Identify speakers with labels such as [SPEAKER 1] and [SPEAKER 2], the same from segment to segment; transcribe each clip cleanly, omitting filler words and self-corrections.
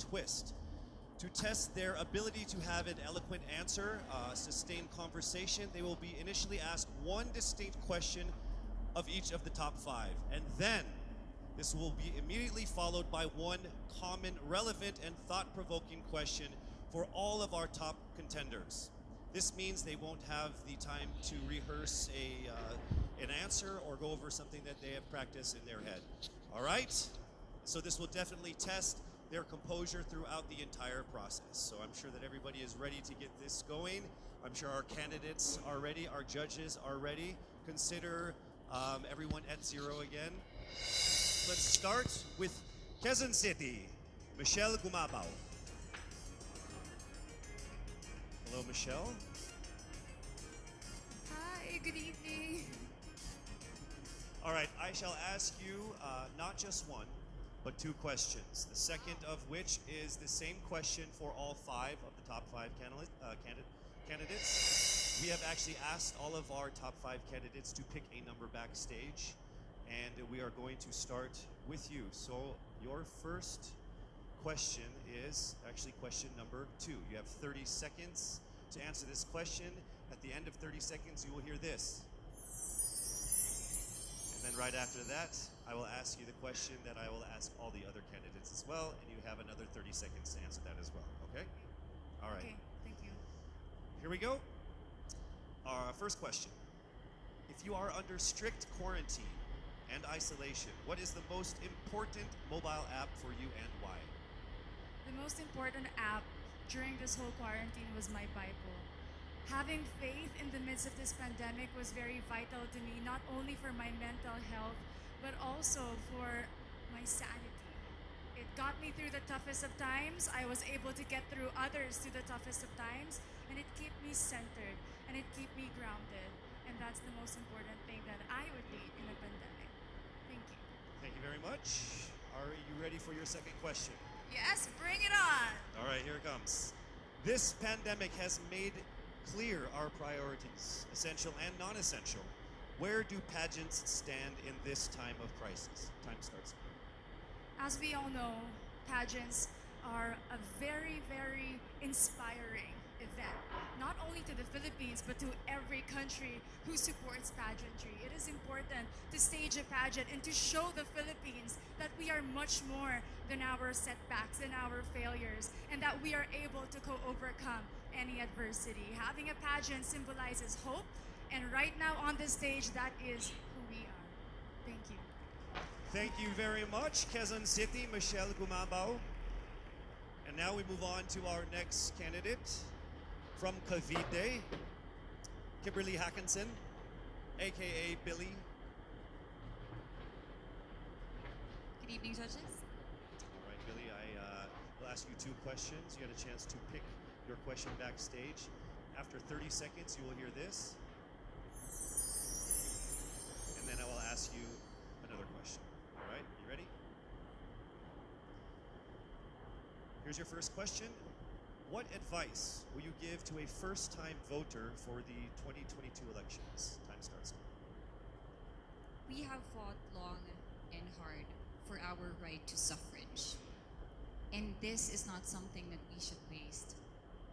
[SPEAKER 1] twist. To test their ability to have an eloquent answer, sustained conversation, they will be initially asked one distinct question of each of the top 5. And then this will be immediately followed by one common, relevant, and thought-provoking question for all of our top contenders. This means they won't have the time to rehearse an answer or go over something that they have practiced in their head. All right? So this will definitely test their composure throughout the entire process. So I'm sure that everybody is ready to get this going. I'm sure our candidates are ready, our judges are ready. Consider everyone at 0 again. Let's start with Quezon City, Michelle Gumabao. Hello, Michelle.
[SPEAKER 2] Hi, good evening.
[SPEAKER 1] All right, I shall ask you not just one, but 2 questions. The second of which is the same question for all 5 of the top 5 candidates. We have actually asked all of our top 5 candidates to pick a number backstage, and we are going to start with you. So your first question is actually question number 2. You have 30 seconds to answer this question. At the end of 30 seconds, you will hear this. And then right after that, I will ask you the question that I will ask all the other candidates as well, and you have another 30 seconds to answer that as well, okay? All right.
[SPEAKER 2] Okay, thank you.
[SPEAKER 1] Here we go. Our first question. If you are under strict quarantine and isolation, what is the most important mobile app for you and why?
[SPEAKER 2] The most important app during this whole quarantine was my Bible. Having faith in the midst of this pandemic was very vital to me, not only for my mental health, but also for my sanity. It got me through the toughest of times. I was able to get through others through the toughest of times, and it kept me centered, and it kept me grounded. And that's the most important thing that I would need in a pandemic. Thank you.
[SPEAKER 1] Thank you very much. Are you ready for your second question?
[SPEAKER 2] Yes, bring it on!
[SPEAKER 1] All right, here it comes. This pandemic has made clear our priorities, essential and non-essential. Where do pageants stand in this time of crisis? Time starts.
[SPEAKER 2] As we all know, pageants are a very, very inspiring event, not only to the Philippines, but to every country who supports pageantry. It is important to stage a pageant and to show the Philippines that we are much more than our setbacks and our failures, and that we are able to overcome any adversity. Having a pageant symbolizes hope, and right now on the stage, that is who we are. Thank you.
[SPEAKER 1] Thank you very much, Quezon City, Michelle Gumabao. And now we move on to our next candidate from Cavite, Kimberly Hackinson, aka Billy.
[SPEAKER 3] Good evening, judges.
[SPEAKER 1] All right, Billy, I will ask you 2 questions. You had a chance to pick your question backstage. After 30 seconds, you will hear this. And then I will ask you another question. All right, you ready? Here's your first question. What advice will you give to a first-time voter for the 2022 elections? Time starts now.
[SPEAKER 3] We have fought long and hard for our right to suffrage. And this is not something that we should waste.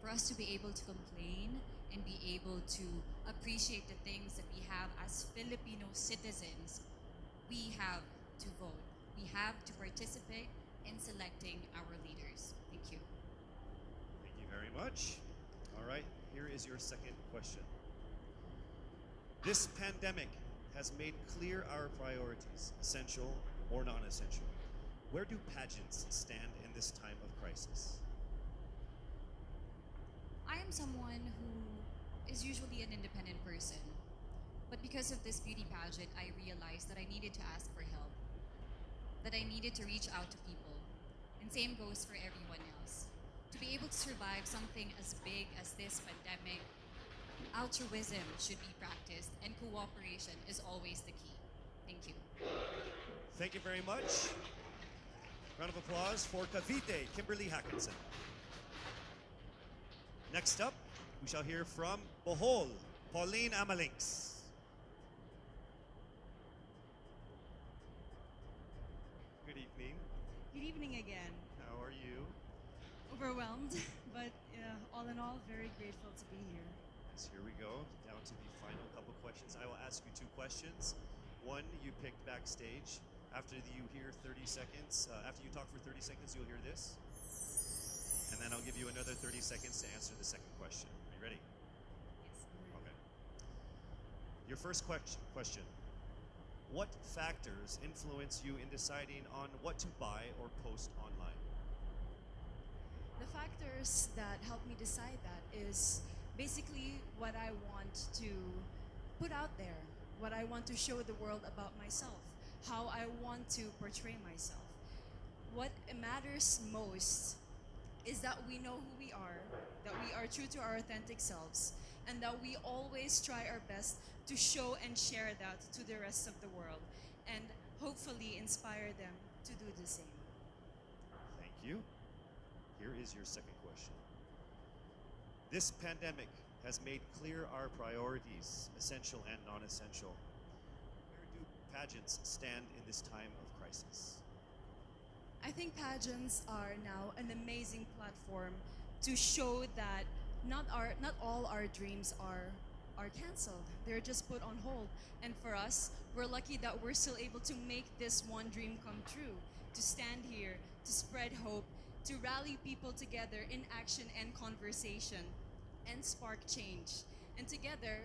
[SPEAKER 3] For us to be able to complain and be able to appreciate the things that we have as Filipino citizens, we have to vote. We have to participate in selecting our leaders. Thank you.
[SPEAKER 1] Thank you very much. All right, here is your second question. This pandemic has made clear our priorities, essential or non-essential. Where do pageants stand in this time of crisis?
[SPEAKER 3] I am someone who is usually an independent person. But because of this beauty pageant, I realized that I needed to ask for help, that I needed to reach out to people. And same goes for everyone else. To be able to survive something as big as this pandemic, altruism should be practiced and cooperation is always the key. Thank you.
[SPEAKER 1] Thank you very much. Round of applause for Cavite, Kimberly Hackinson. Next up, we shall hear from Bohol, Pauline Amalinks. Good evening.
[SPEAKER 4] Good evening again.
[SPEAKER 1] How are you?
[SPEAKER 4] overwhelmed, but all in all, very grateful to be here.
[SPEAKER 1] Yes, here we go. Down to the final couple questions. I will ask you two questions. One, you picked backstage. After you hear 30 seconds, after you talk for 30 seconds, you'll hear this. And then I'll give you another 30 seconds to answer the second question. Are you ready?
[SPEAKER 4] Yes.
[SPEAKER 1] Okay. Your first question. What factors influence you in deciding on what to buy or post online?
[SPEAKER 4] The factors that help me decide that is basically what I want to put out there, what I want to show the world about myself, how I want to portray myself. What matters most is that we know who we are, that we are true to our authentic selves, and that we always try our best to show and share that to the rest of the world, and hopefully inspire them to do the same.
[SPEAKER 1] Thank you. Here is your second question. This pandemic has made clear our priorities, essential and non-essential. Where do pageants stand in this time of crisis?
[SPEAKER 4] I think pageants are now an amazing platform to show that not all our dreams are canceled. They're just put on hold. And for us, we're lucky that we're still able to make this one dream come true, to stand here, to spread hope, to rally people together in action and conversation, and spark change. And together,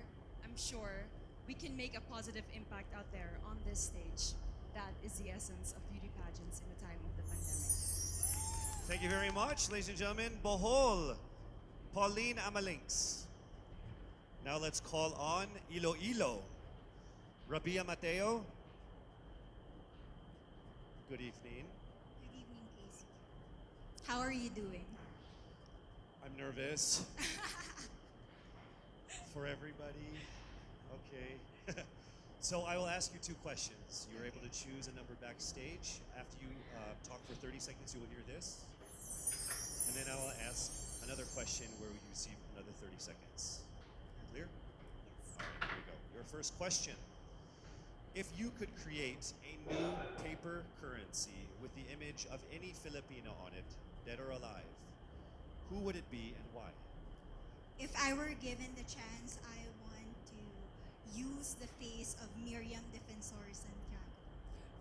[SPEAKER 4] I'm sure we can make a positive impact out there on this stage. That is the essence of beauty pageants in the time of the pandemic.
[SPEAKER 1] Thank you very much, ladies and gentlemen. Bohol Pauline Amalinks. Now let's call on Iloilo. Rabia Mateo. Good evening.
[SPEAKER 5] Good evening, Casey. How are you doing?
[SPEAKER 1] I'm nervous. For everybody. Okay. So I will ask you two questions. You're able to choose a number backstage. After you talk for 30 seconds, you will hear this. And then I will ask another question where you receive another 30 seconds. Clear?
[SPEAKER 5] Yes.
[SPEAKER 1] All right, here we go. Your first question. If you could create a new paper currency with the image of any Filipino on it, dead or alive, who would it be and why?
[SPEAKER 5] If I were given the chance, I want to use the face of Miriam Defensor Santiago.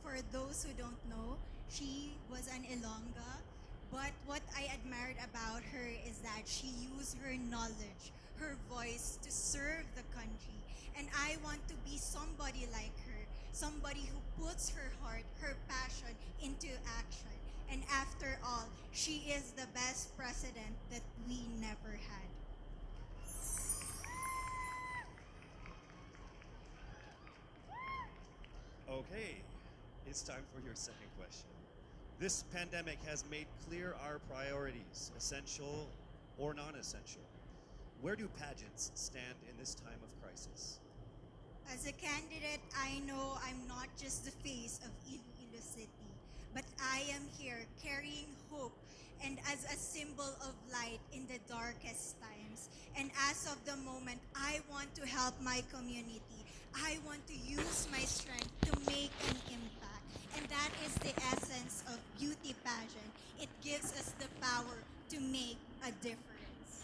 [SPEAKER 5] For those who don't know, she was an Ilongga, but what I admired about her is that she used her knowledge, her voice to serve the country. And I want to be somebody like her, somebody who puts her heart, her passion into action. And after all, she is the best president that we never had.
[SPEAKER 1] Okay, it's time for your second question. This pandemic has made clear our priorities, essential or non-essential. Where do pageants stand in this time of crisis?
[SPEAKER 5] As a candidate, I know I'm not just the face of Iloilo City, but I am here carrying hope and as a symbol of light in the darkest times. And as of the moment, I want to help my community. I want to use my strength to make an impact. And that is the essence of beauty pageant. It gives us the power to make a difference.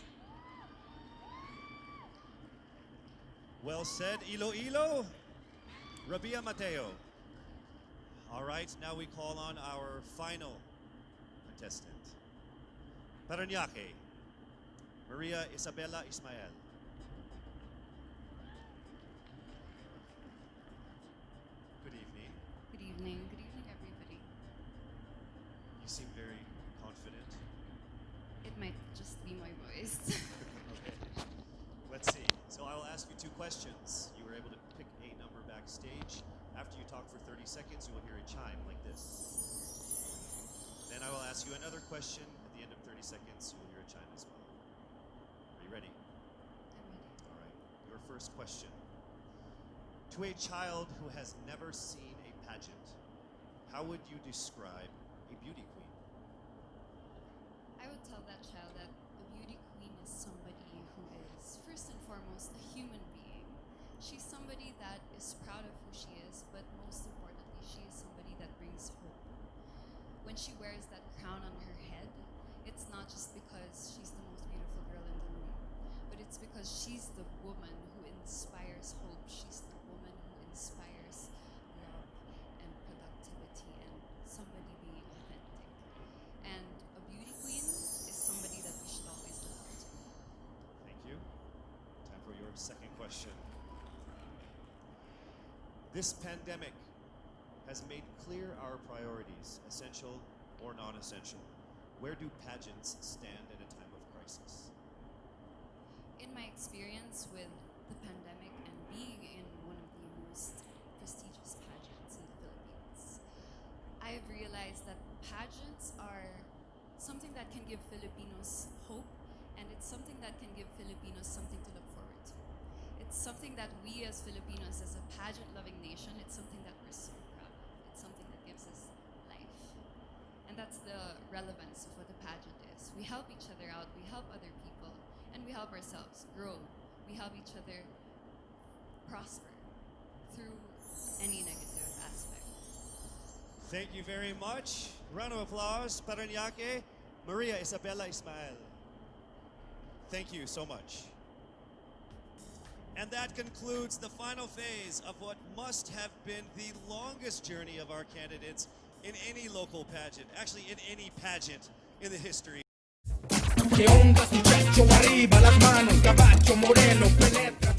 [SPEAKER 1] Well said, Iloilo. Rabia Mateo. All right, now we call on our final contestant. Parañaque, Maria Isabella Ismael. Good evening.
[SPEAKER 3] Good evening. Good evening, everybody.
[SPEAKER 1] You seem very confident.
[SPEAKER 3] It might just be my voice.
[SPEAKER 1] Okay. Let's see. So I will ask you two questions. You were able to pick a number backstage. After you talk for 30 seconds, you will hear a chime like this. Then I will ask you another question. At the end of 30 seconds, you will hear a chime as well. Are you ready?
[SPEAKER 3] I'm ready.
[SPEAKER 1] All right. Your first question. To a child who has never seen a pageant, how would you describe a beauty queen?
[SPEAKER 3] I would tell that child that a beauty queen is somebody who is, first and foremost, a human being. She's somebody that is proud of who she is, but most importantly, she is somebody that brings hope. When she wears that crown on her head, it's not just because because she's the woman who inspires hope. She's the woman who inspires love and productivity and somebody being authentic. And a beauty queen is somebody that we should always look up to.
[SPEAKER 1] Thank you. Time for your second question. This pandemic has made clear our priorities, essential or non-essential. Where do pageants stand at a time of crisis?
[SPEAKER 3] In my experience with the pandemic and being in one of the most prestigious pageants in the Philippines, I've realized that pageants are something that can give Filipinos hope, and it's something that can give Filipinos something to look forward to. It's something that we as Filipinos, as a pageant-loving nation, it's something that we're so proud of. It's something that gives us life. And that's the relevance of what a pageant is. We help each other out, we help other people, and we help ourselves grow. We help each other prosper through any negative aspect.
[SPEAKER 1] Thank you very much. Round of applause, Paranaque, Maria Isabella Ismael. Thank you so much. And that concludes the final phase of what must have been the longest journey of our candidates in any local pageant, actually in any pageant in the history.
[SPEAKER 6] Que ondas muchacho arriba, las manos, caballo moreno, penetra.